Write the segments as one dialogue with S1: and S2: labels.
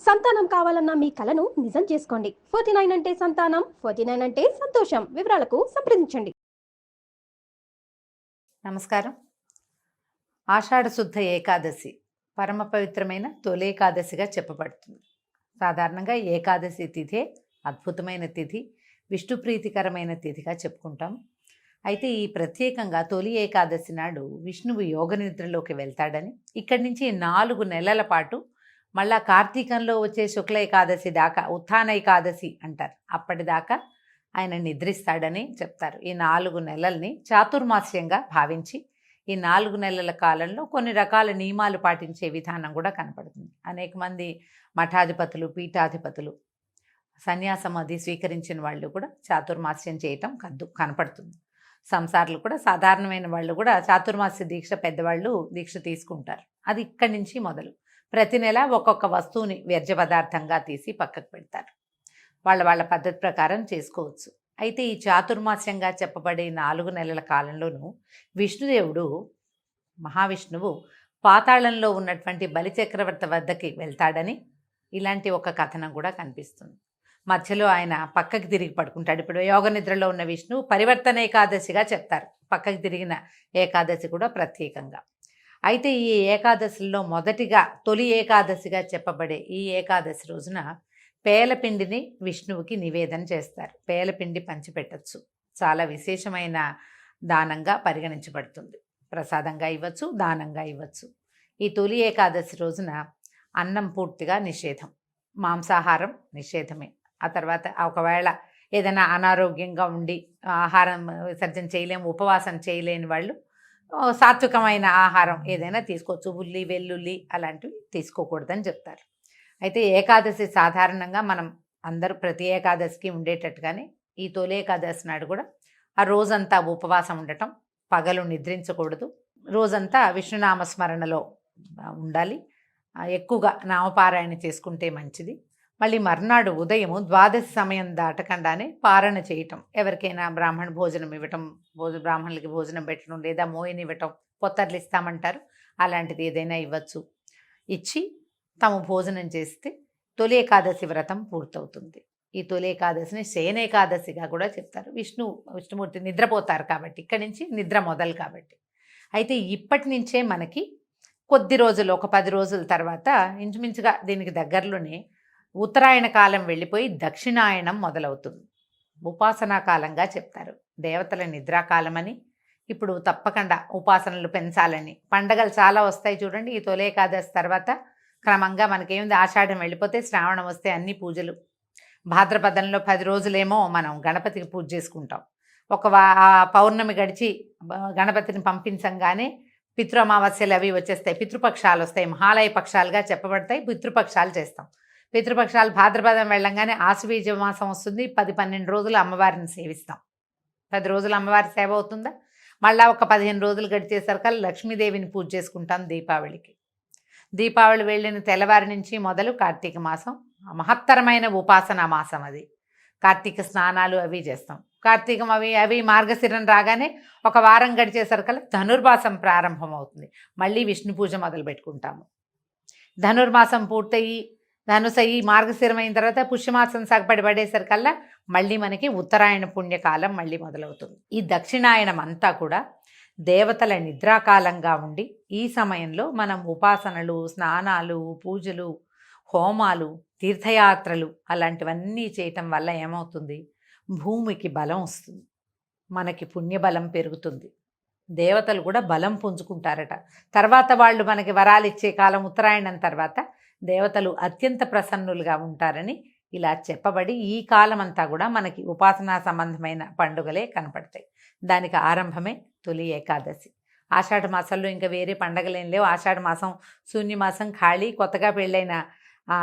S1: సంతానం కావాలన్న మీ కలను నిజం చేసుకోండి. 49 అంటే సంతానం, 49 అంటే సంతోషం. వివరాలకు సంప్రదించండి.
S2: నమస్కారం. ఆషాఢ శుద్ధ ఏకాదశి పరమ పవిత్రమైన తొలి ఏకాదశిగా చెప్పబడుతుంది. సాధారణంగా ఏకాదశి తిథే అద్భుతమైన తిథి, విష్ణు ప్రీతికరమైన తిథిగా చెప్పుకుంటాం. అయితే ఈ ప్రత్యేకంగా తొలి ఏకాదశి నాడు విష్ణువు యోగ నిద్రలోకి వెళ్తాడని, ఇక్కడి నుంచి 4 నెలల పాటు మళ్ళా కార్తీకంలో వచ్చే శుక్ల ఏకాదశి దాకా ఉత్థాన ఏకాదశి అంటారు, అప్పటిదాకా ఆయన నిద్రిస్తాడని చెప్తారు. ఈ 4 నెలల్ని చాతుర్మాస్యంగా భావించి ఈ 4 నెలల కాలంలో కొన్ని రకాల నియమాలు పాటించే విధానం కూడా కనపడుతుంది. అనేక మంది మఠాధిపతులు, పీఠాధిపతులు, సన్యాసం అది స్వీకరించిన వాళ్ళు కూడా చాతుర్మాస్యం చేయటం కనపడుతుంది. సంసారులు కూడా, సాధారణమైన వాళ్ళు కూడా చాతుర్మాస్య దీక్ష, పెద్దవాళ్ళు దీక్ష తీసుకుంటారు. అది ఇక్కడి నుంచి మొదలు ప్రతి నెల ఒక్కొక్క వస్తువుని వ్యర్థ పదార్థంగా తీసి పక్కకు పెడతారు. వాళ్ళ పద్ధతి ప్రకారం చేసుకోవచ్చు. అయితే ఈ చాతుర్మాస్యంగా చెప్పబడే 4 నెలల కాలంలోనూ విష్ణుదేవుడు, మహావిష్ణువు పాతాళంలో ఉన్నటువంటి బలిచక్రవర్తి వద్దకి వెళ్తాడని ఇలాంటి ఒక కథనం కూడా కనిపిస్తుంది. మధ్యలో ఆయన పక్కకి తిరిగి పడుకుంటాడు. ఇప్పుడు యోగ నిద్రలో ఉన్న విష్ణువు పరివర్తన ఏకాదశిగా చెప్తారు, పక్కకి తిరిగిన ఏకాదశి కూడా ప్రత్యేకంగా. అయితే ఈ ఏకాదశిలో మొదటిగా తొలి ఏకాదశిగా చెప్పబడే ఈ ఏకాదశి రోజున పేలపిండిని విష్ణువుకి నివేదన చేస్తారు. పేలపిండి పంచిపెట్టచ్చు, చాలా విశేషమైన దానంగా పరిగణించబడుతుంది. ప్రసాదంగా ఇవ్వచ్చు, దానంగా ఇవ్వచ్చు. ఈ తొలి ఏకాదశి రోజున అన్నం పూర్తిగా నిషేధం, మాంసాహారం నిషేధమే. ఆ తర్వాత ఒకవేళ ఏదైనా అనారోగ్యంగా ఉండి ఆహారం విసర్జన చేయలేము, ఉపవాసం చేయలేని వాళ్ళు సాత్వికమైన ఆహారం ఏదైనా తీసుకోవచ్చు. ఉల్లి, వెల్లుల్లి అలాంటివి తీసుకోకూడదని చెప్తారు. అయితే ఏకాదశి సాధారణంగా మనం అందరూ ప్రతి ఏకాదశికి ఉండేటట్టుగానే ఈ తొలి ఏకాదశి నాడు కూడా ఆ రోజంతా ఉపవాసం ఉండటం, పగలు నిద్రించకూడదు, రోజంతా విష్ణునామస్మరణలో ఉండాలి, ఎక్కువగా నామపారాయణ చేసుకుంటే మంచిది. మళ్ళీ మర్నాడు ఉదయము ద్వాదశి సమయం దాటకుండానే పారణ చేయటం, ఎవరికైనా బ్రాహ్మణ భోజనం ఇవ్వటం, బ్రాహ్మణులకి భోజనం పెట్టడం, లేదా మోయిని ఇవ్వటం, పొత్తర్లు ఇస్తామంటారు, అలాంటిది ఏదైనా ఇవ్వచ్చు. ఇచ్చి తాము భోజనం చేస్తే తొలి ఏకాదశి వ్రతం పూర్తవుతుంది. ఈ తొలి ఏకాదశిని శయనేకాదశిగా కూడా చెప్తారు. విష్ణుమూర్తి నిద్రపోతారు కాబట్టి, ఇక్కడి నుంచి నిద్ర మొదలు కాబట్టి. అయితే ఇప్పటి నుంచే మనకి కొద్ది రోజులు, ఒక 10 రోజుల తర్వాత ఇంచుమించుగా దీనికి దగ్గరలోనే ఉత్తరాయణ కాలం వెళ్ళిపోయి దక్షిణాయనం మొదలవుతుంది. ఉపాసనా కాలంగా చెప్తారు. దేవతల నిద్రాకాలమని, ఇప్పుడు తప్పకుండా ఉపాసనలు పెంచాలని, పండగలు చాలా వస్తాయి చూడండి. ఈ తొలి ఏకాదశి తర్వాత క్రమంగా మనకేముంది, ఆషాఢం వెళ్ళిపోతే శ్రావణం వస్తే అన్ని పూజలు. భాద్రపదంలో 10 రోజులేమో మనం గణపతికి పూజ చేసుకుంటాం. పౌర్ణమి గడిచి గణపతిని పంపించంగానే పితృ అమావాస్యలు అవి వచ్చేస్తాయి, పితృపక్షాలు వస్తాయి, మహాలయ పక్షాలుగా చెప్పబడతాయి. పితృపక్షాలు చేస్తాం. పితృపక్షాలు భాద్రపదం వెళ్ళంగానే ఆశ్వీజ మాసం వస్తుంది. 10-12 రోజులు అమ్మవారిని సేవిస్తాం. 10 రోజులు అమ్మవారి సేవ అవుతుందా, మళ్ళీ ఒక 15 రోజులు గడిచేసరికి లక్ష్మీదేవిని పూజ చేసుకుంటాం దీపావళికి. దీపావళి వెళ్ళిన తెల్లవారి నుంచి మొదలు కార్తీక మాసం మహత్తరమైన ఉపాసనా మాసం. అది కార్తీక స్నానాలు అవి చేస్తాం. కార్తీకం అవి మార్గశిరం రాగానే ఒక వారం గడిచేసరికి ధనుర్మాసం ప్రారంభం అవుతుంది. మళ్ళీ విష్ణు పూజ మొదలు పెట్టుకుంటాము. ధనుర్మాసం పూర్తయి ధనుసయి మార్గశిరం అయిన తర్వాత పుష్యమాసం పడేసరికల్లా మళ్ళీ మనకి ఉత్తరాయణ పుణ్యకాలం మళ్ళీ మొదలవుతుంది. ఈ దక్షిణాయనం అంతా కూడా దేవతల నిద్రాకాలంగా ఉండి, ఈ సమయంలో మనం ఉపాసనలు, స్నానాలు, పూజలు, హోమాలు, తీర్థయాత్రలు అలాంటివన్నీ చేయటం వల్ల ఏమవుతుంది, భూమికి బలం వస్తుంది, మనకి పుణ్యబలం పెరుగుతుంది, దేవతలు కూడా బలం పుంజుకుంటారట. తర్వాత వాళ్ళు మనకి వరాలు ఇచ్చే కాలం ఉత్తరాయణం తర్వాత దేవతలు అత్యంత ప్రసన్నులుగా ఉంటారని ఇలా చెప్పబడి ఈ కాలం అంతా కూడా మనకి ఉపాసనా సంబంధమైన పండుగలే కనపడతాయి. దానికి ఆరంభమే తొలి ఏకాదశి. ఆషాఢ మాసంలో ఇంకా వేరే పండగలేం లేవు. ఆషాఢ మాసం శూన్యమాసం, ఖాళీ. కొత్తగా పెళ్ళైన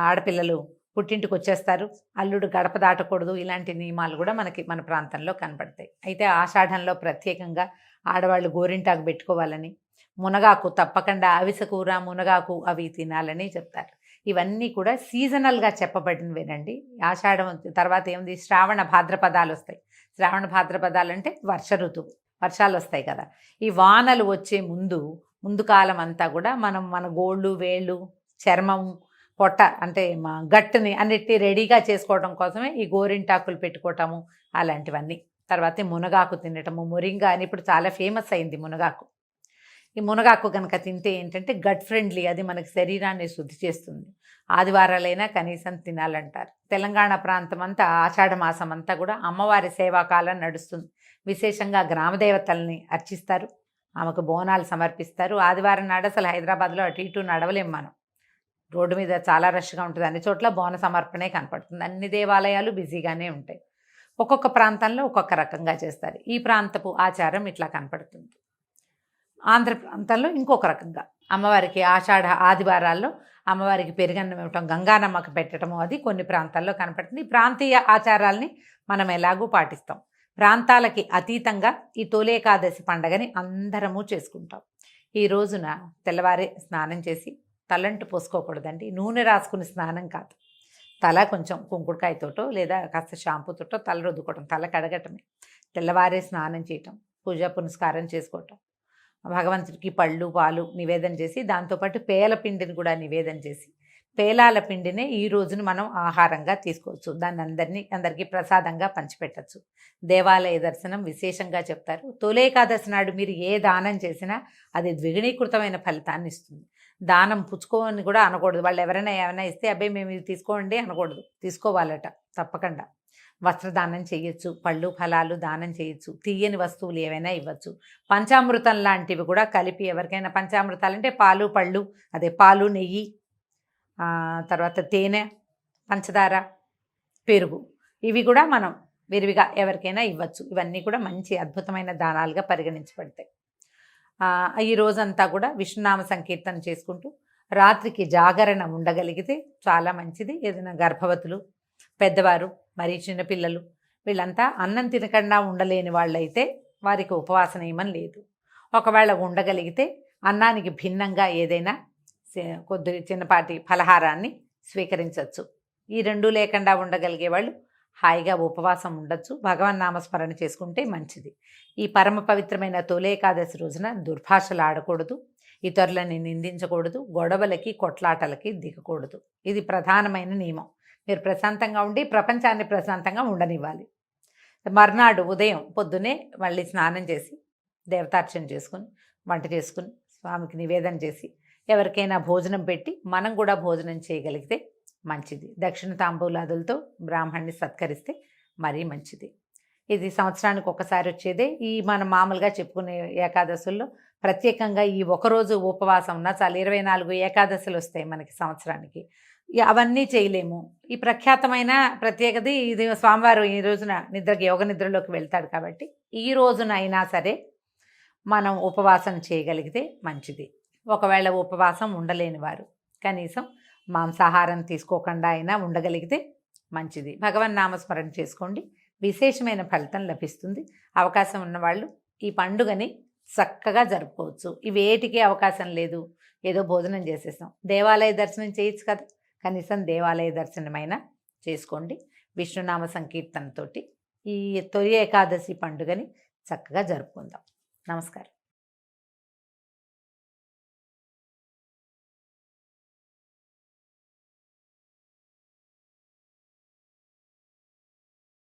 S2: ఆడపిల్లలు పుట్టింటికి వచ్చేస్తారు, అల్లుడు గడప దాటకూడదు, ఇలాంటి నియమాలు కూడా మన ప్రాంతంలో కనపడతాయి. అయితే ఆషాఢంలో ప్రత్యేకంగా ఆడవాళ్ళు గోరింటాకు పెట్టుకోవాలని, మునగాకు తప్పకుండా, అవిసె కూర, మునగాకు అవి తినాలని చెప్తారు. ఇవన్నీ కూడా సీజనల్గా చెప్పబడినవేనండి. ఆషాఢం తర్వాత ఏముంది, శ్రావణ భాద్రపదాలు వస్తాయి. శ్రావణ భాద్రపదాలు అంటే వర్ష ఋతువు, వర్షాలు వస్తాయి కదా. ఈ వానలు వచ్చే ముందు కాలం అంతా కూడా మనం మన గోళ్ళు, వేళ్ళు, చర్మము, పొట్ట అంటే మా గట్టుని అన్నిటినీ రెడీగా చేసుకోవడం కోసమే ఈ గోరింటాకులు పెట్టుకోవటము అలాంటివన్నీ. తర్వాత ఈ మునగాకు తినటము, మొరింగా అని ఇప్పుడు చాలా ఫేమస్ అయింది మునగాకు. ఈ మునగాకు కనుక తింటే ఏంటంటే గట్ ఫ్రెండ్లీ, అది మనకి శరీరాన్ని శుద్ధి చేస్తుంది. ఆదివారాలైనా కనీసం తినాలంటారు. తెలంగాణ ప్రాంతం అంతా ఆషాఢ మాసం అంతా కూడా అమ్మవారి సేవాకాలం నడుస్తుంది. విశేషంగా గ్రామదేవతల్ని అర్చిస్తారు, ఆమెకు బోనాలు సమర్పిస్తారు. ఆదివారం నాడు అసలు హైదరాబాద్లో అటు ఇటు నడవలేం మనం, రోడ్డు మీద చాలా రష్గా ఉంటుంది. అన్ని చోట్ల బోన సమర్పణే కనపడుతుంది. అన్ని దేవాలయాలు బిజీగానే ఉంటాయి. ఒక్కొక్క ప్రాంతంలో ఒక్కొక్క రకంగా చేస్తారు. ఈ ప్రాంతపు ఆచారం ఇట్లా కనపడుతుంది. ఆంధ్ర ప్రాంతంలో ఇంకొక రకంగా అమ్మవారికి ఆషాఢ ఆదివారాల్లో అమ్మవారికి పెరుగన్నం ఇవ్వటం, గంగానమ్మకు పెట్టడము, అది కొన్ని ప్రాంతాల్లో కనపడుతుంది. ఈ ప్రాంతీయ ఆచారాల్ని మనం ఎలాగూ పాటిస్తాం. ప్రాంతాలకి అతీతంగా ఈ తొలి ఏకాదశి పండగని అందరము చేసుకుంటాం. ఈ రోజున తెల్లవారే స్నానం చేసి, తలంటు పోసుకోకూడదండి, నూనె రాసుకుని స్నానం కాదు. తల కొంచెం కుంకుడుకాయతోటో లేదా కాస్త షాంపూతోటో తల రుద్దుకోవటం, తల కడగటమే. తెల్లవారే స్నానం చేయటం, పూజా పునస్కారం చేసుకోవటం, భగవంతుడికి పళ్ళు పాలు నివేదన చేసి, దాంతోపాటు పేల పిండిని కూడా నివేదన చేసి, పేలాల పిండినే ఈ రోజున మనం ఆహారంగా తీసుకోవచ్చు. దాన్ని అందరికీ ప్రసాదంగా పంచిపెట్టచ్చు. దేవాలయ దర్శనం విశేషంగా చెప్తారు. తొలి ఏకాదశి నాడు మీరు ఏ దానం చేసినా అది ద్విగుణీకృతమైన ఫలితాన్ని ఇస్తుంది. దానం పుచ్చుకోని కూడా అనకూడదు. వాళ్ళు ఎవరైనా ఏమైనా ఇస్తే అబ్బాయి మేము ఇది తీసుకోండి అనకూడదు, తీసుకోవాలట తప్పకుండా. వస్త్రదానం చేయొచ్చు, పళ్ళు ఫలాలు దానం చేయొచ్చు, తీయని వస్తువులు ఏవైనా ఇవ్వచ్చు. పంచామృతం లాంటివి కూడా కలిపి ఎవరికైనా, పంచామృతాలు అంటే పాలు పళ్ళు, అదే పాలు నెయ్యి, తర్వాత తేనె, పంచదార, పెరుగు, ఇవి కూడా మనం విరివిగా ఎవరికైనా ఇవ్వచ్చు. ఇవన్నీ కూడా మంచి అద్భుతమైన దానాలుగా పరిగణించబడతాయి. ఈ రోజంతా కూడా విష్ణునామ సంకీర్తన చేసుకుంటూ రాత్రికి జాగరణ ఉండగలిగితే చాలా మంచిది. ఏదైనా గర్భవతులు, పెద్దవారు, మరి చిన్నపిల్లలు, వీళ్ళంతా అన్నం తినకుండా ఉండలేని వాళ్ళైతే వారికి ఉపవాస నియమం లేదు. ఒకవేళ ఉండగలిగితే అన్నానికి భిన్నంగా ఏదైనా కొద్ది చిన్నపాటి ఫలహారాన్ని స్వీకరించవచ్చు. ఈ రెండు లేకుండా ఉండగలిగే వాళ్ళు హాయిగా ఉపవాసం ఉండొచ్చు. భగవన్నామస్మరణ చేసుకుంటే మంచిది. ఈ పరమ పవిత్రమైన తొలి ఏకాదశి రోజున దుర్భాషలు ఆడకూడదు, ఇతరులని నిందించకూడదు, గొడవలకి కొట్లాటలకి దిగకూడదు. ఇది ప్రధానమైన నియమం. మీరు ప్రశాంతంగా ఉండి ప్రపంచాన్ని ప్రశాంతంగా ఉండనివ్వాలి. మర్నాడు ఉదయం పొద్దునే మళ్ళీ స్నానం చేసి దేవతార్చన చేసుకుని వంట చేసుకుని స్వామికి నివేదన చేసి ఎవరికైనా భోజనం పెట్టి మనం కూడా భోజనం చేయగలిగితే మంచిది. దక్షిణ తాంబూలాదులతో బ్రాహ్మణ్ణి సత్కరిస్తే మరీ మంచిది. ఇది సంవత్సరానికి ఒకసారి వచ్చేదే. ఈ మనం మామూలుగా చెప్పుకునే ఏకాదశుల్లో ప్రత్యేకంగా ఈ ఒకరోజు ఉపవాసం ఉన్నా చాలా 24 ఏకాదశులు వస్తాయి మనకి సంవత్సరానికి. అవన్నీ చేయలేము. ఈ ప్రఖ్యాతమైన ప్రత్యేకత ఇది, స్వామివారు ఈ రోజున యోగ నిద్రలోకి వెళ్తాడు కాబట్టి ఈ రోజున అయినా సరే మనం ఉపవాసం చేయగలిగితే మంచిది. ఒకవేళ ఉపవాసం ఉండలేని వారు కనీసం మాంసాహారం తీసుకోకుండా అయినా ఉండగలిగితే మంచిది. భగవన్ నామస్మరణ చేసుకోండి, విశేషమైన ఫలితం లభిస్తుంది. అవకాశం ఉన్నవాళ్ళు ఈ పండుగని చక్కగా జరుపుకోవచ్చు. ఇవేటికి అవకాశం లేదు, ఏదో భోజనం చేసేసాం, దేవాలయ దర్శనం చేయొచ్చు కదా, కనీసం దేవాలయ దర్శనమైనా చేసుకోండి. విష్ణునామ సంకీర్తనతోటి ఈ తొలి ఏకాదశి పండుగని చక్కగా జరుపుకుందాం. నమస్కారం.